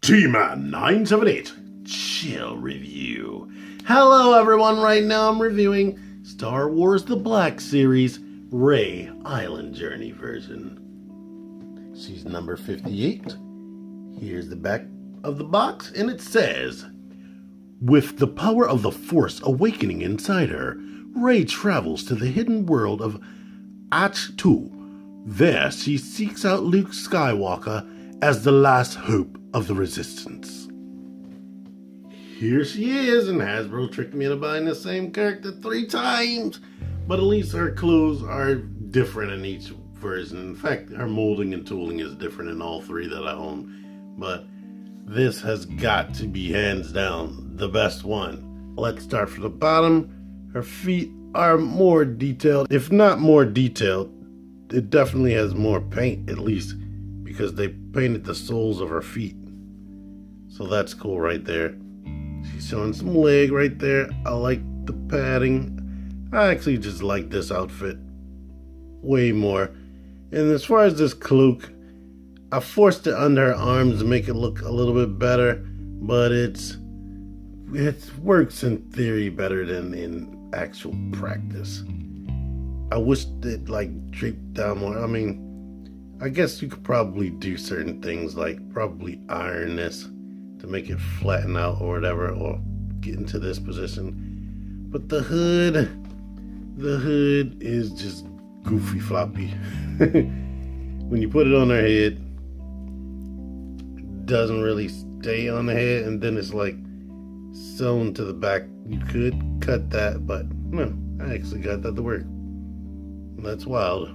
T-Man 978 Chill Review. Hello everyone, right now I'm reviewing Star Wars The Black Series Rey Island Journey version. She's number 58. Here's the back of the box and it says, with the power of the Force awakening inside her, Rey travels to the hidden world of Ahch-To. There she seeks out Luke Skywalker as the last hope of the Resistance. Here she is, and Hasbro tricked me into buying the same character 3 times, but at least her clothes are different in each version. In fact, her molding and tooling is different in all 3 that I own, but this has got to be hands down the best one. Let's start from the bottom. Her feet are more detailed, if not more detailed. It definitely has more paint, at least, because they painted the soles of her feet. So that's cool right there. She's showing some leg right there. I like the padding. I actually just like this outfit way more. And as far as this cloak, I forced it under her arms to make it look a little bit better, but it works in theory better than in actual practice. I wish it draped down more. I mean, I guess you could probably do certain things like probably iron this to make it flatten out or whatever, or get into this position. But the hood is just goofy floppy. When you put it on her head, it doesn't really stay on the head, and then it's like sewn to the back. You could cut that, but no, I actually got that to work. That's wild.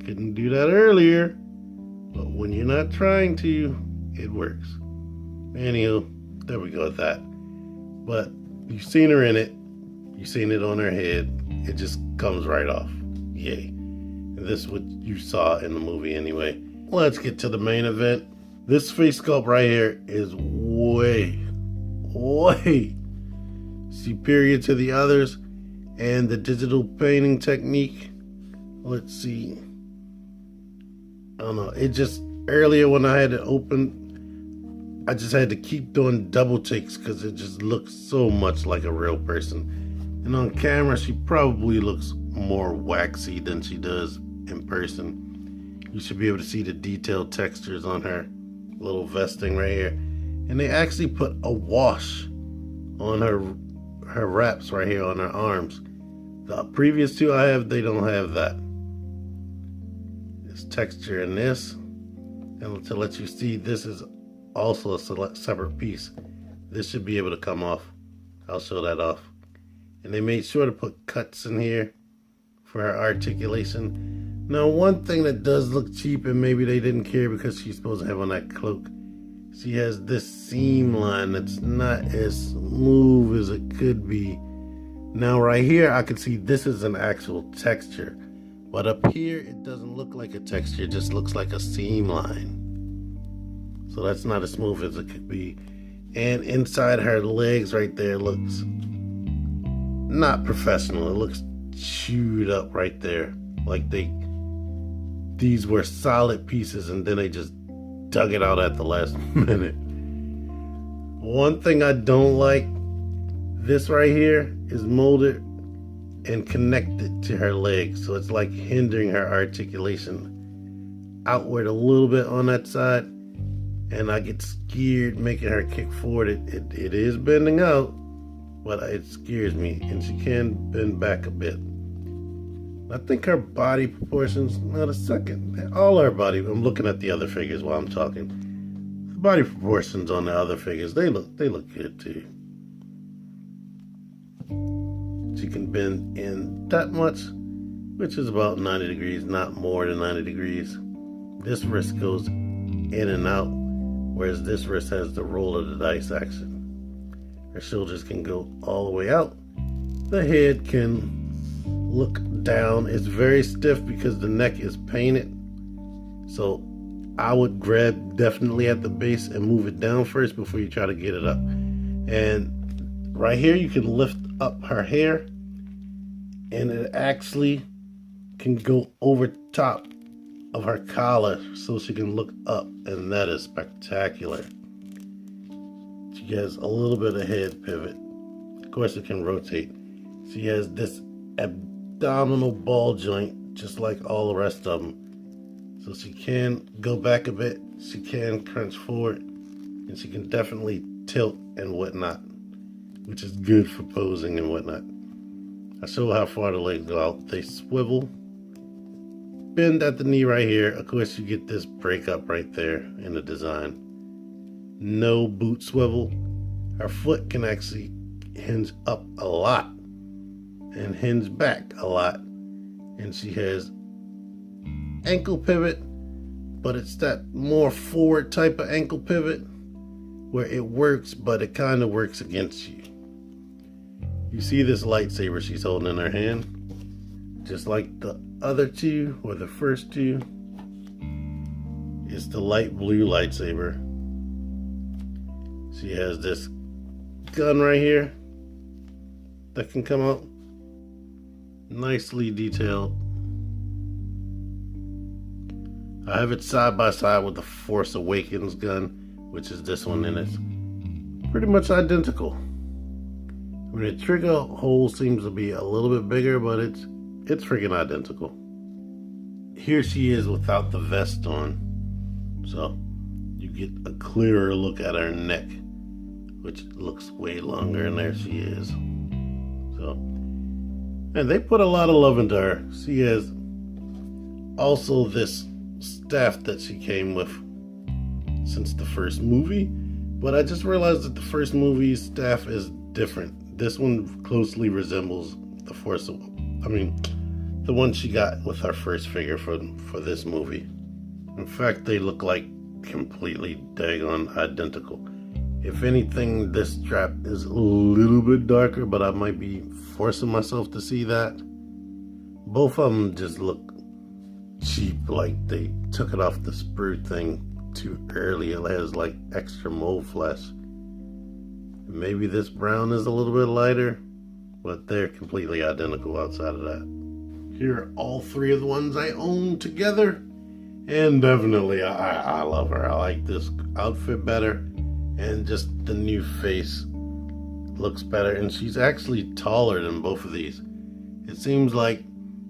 Couldn't do that earlier, but when you're not trying to, it works. Anywho, there we go with that. But you've seen her in it, you've seen it on her head, it just comes right off. Yay. And this is what you saw in the movie anyway. Let's get to the main event. This face sculpt right here is way superior to the others, and the digital painting technique, let's see. I don't know, it just, earlier when I had it open, I just had to keep doing double takes because it just looks so much like a real person. And on camera, she probably looks more waxy than she does in person. You should be able to see the detailed textures on her little vesting right here. And they actually put a wash on her wraps right here on her arms. The previous 2 I have, they don't have that. There's texture in this. And to let you see, this is also a separate piece. This should be able to come off. I'll show that off. And they made sure to put cuts in here for her articulation. Now, one thing that does look cheap, and maybe they didn't care because she's supposed to have on that cloak, she has this seam line that's not as smooth as it could be. Now right here, I can see this is an actual texture. But up here, it doesn't look like a texture. It just looks like a seam line. So that's not as smooth as it could be. And inside her legs right there looks not professional. It looks chewed up right there. Like these were solid pieces and then they just dug it out at the last minute. One thing I don't like, this right here is molded and connected to her legs, so it's like hindering her articulation outward a little bit on that side, and I get scared making her kick forward. It is bending out, but it scares me, and she can bend back a bit. I think her body proportions, not a second, all her body, I'm looking at the other figures while I'm talking. The body proportions on the other figures, they look good too. She can bend in that much, which is about 90 degrees, not more than 90 degrees. This wrist goes in and out, whereas this wrist has the roll of the dice action. Her shoulders can go all the way out. The head can look down. It's very stiff because the neck is painted. So I would grab definitely at the base and move it down first before you try to get it up. And right here, you can lift up her hair, and it actually can go over top of her collar so she can look up, and that is spectacular. She has a little bit of head pivot. Of course, it can rotate. She has this abdominal ball joint, just like all the rest of them. So she can go back a bit, she can crunch forward, and she can definitely tilt and whatnot, which is good for posing and whatnot. I show how far the legs go out. They swivel, bend at the knee right here. Of course, you get this breakup right there in the design. No boot swivel. Her foot can actually hinge up a lot and hinge back a lot. And she has ankle pivot, but it's that more forward type of ankle pivot where it works, but it kind of works against you. You see this lightsaber she's holding in her hand, just like the other two, or the first two. It's the light blue lightsaber. She has this gun right here that can come out, nicely detailed. I have it side by side with the Force Awakens gun, which is this one, and it's pretty much identical. I mean, the trigger hole seems to be a little bit bigger, but it's freaking identical. Here she is without the vest on, so you get a clearer look at her neck, which looks way longer, and there she is. So, and they put a lot of love into her. She has also this staff that she came with since the first movie, but I just realized that the first movie's staff is different. This one closely resembles the the one she got with her first figure for this movie. In fact, they look like completely daggone identical. If anything, this strap is a little bit darker, but I might be forcing myself to see that. Both of them just look cheap, like they took it off the sprue thing too early. It has like extra mold flesh. Maybe this brown is a little bit lighter, but they're completely identical outside of that. Here are all three of the ones I own together, and definitely I love her. I like this outfit better, and just the new face looks better, and she's actually taller than both of these. It seems like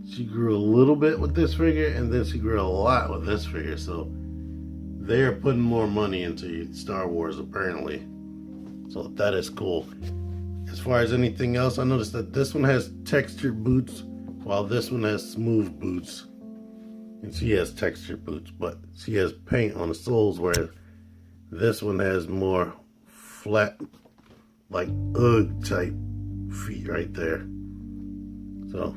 she grew a little bit with this figure, and then she grew a lot with this figure, so they're putting more money into Star Wars apparently. So that is cool. As far as anything else, I noticed that this one has textured boots, while this one has smooth boots. And she has textured boots, but she has paint on the soles, whereas this one has more flat, like Ugg type feet right there. So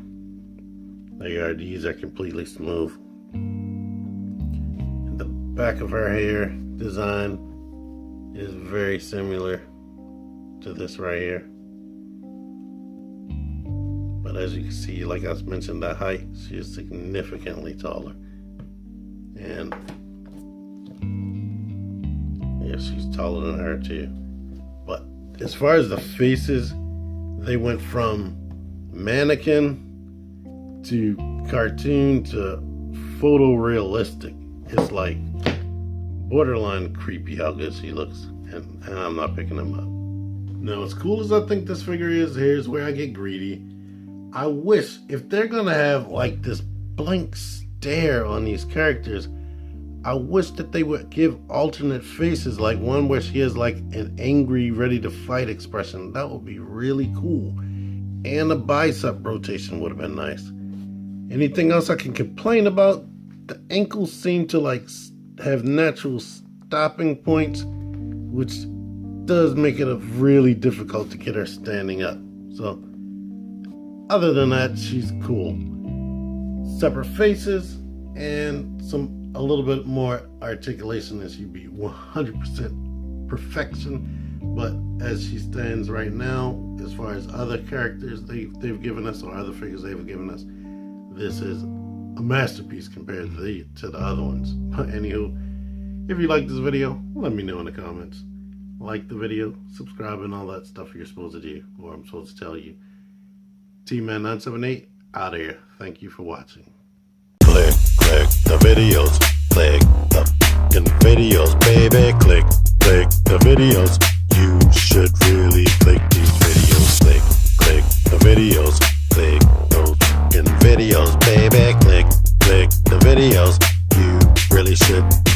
there, these are completely smooth. And the back of her hair design is very similar to this right here. But as you can see, like I mentioned, the height, she is significantly taller. And yeah, she's taller than her too. But as far as the faces, they went from mannequin to cartoon to photorealistic. It's like borderline creepy how good she looks, and I'm not picking them up. Now, as cool as I think this figure is, here's where I get greedy. I wish, if they're gonna have like this blank stare on these characters, I wish that they would give alternate faces, like one where she has like an angry, ready to fight expression. That would be really cool. And a bicep rotation would have been nice. Anything else I can complain about? The ankles seem to like have natural stopping points, which does make it really difficult to get her standing up. So other than that, she's cool. Separate faces and a little bit more articulation, as she'd be 100% perfection. But as she stands right now, as far as other characters they've given us, or other figures they've given us, this is a masterpiece compared to the other ones. But anywho, if you like this video, let me know in the comments. Like the video, subscribe, and all that stuff you're supposed to do, or I'm supposed to tell you. T-Man978 out of here. Thank you for watching. Click the videos. Click the videos, baby. Click the videos. You should really click these videos. Click the videos. Click those in videos, baby. Click the videos. You really should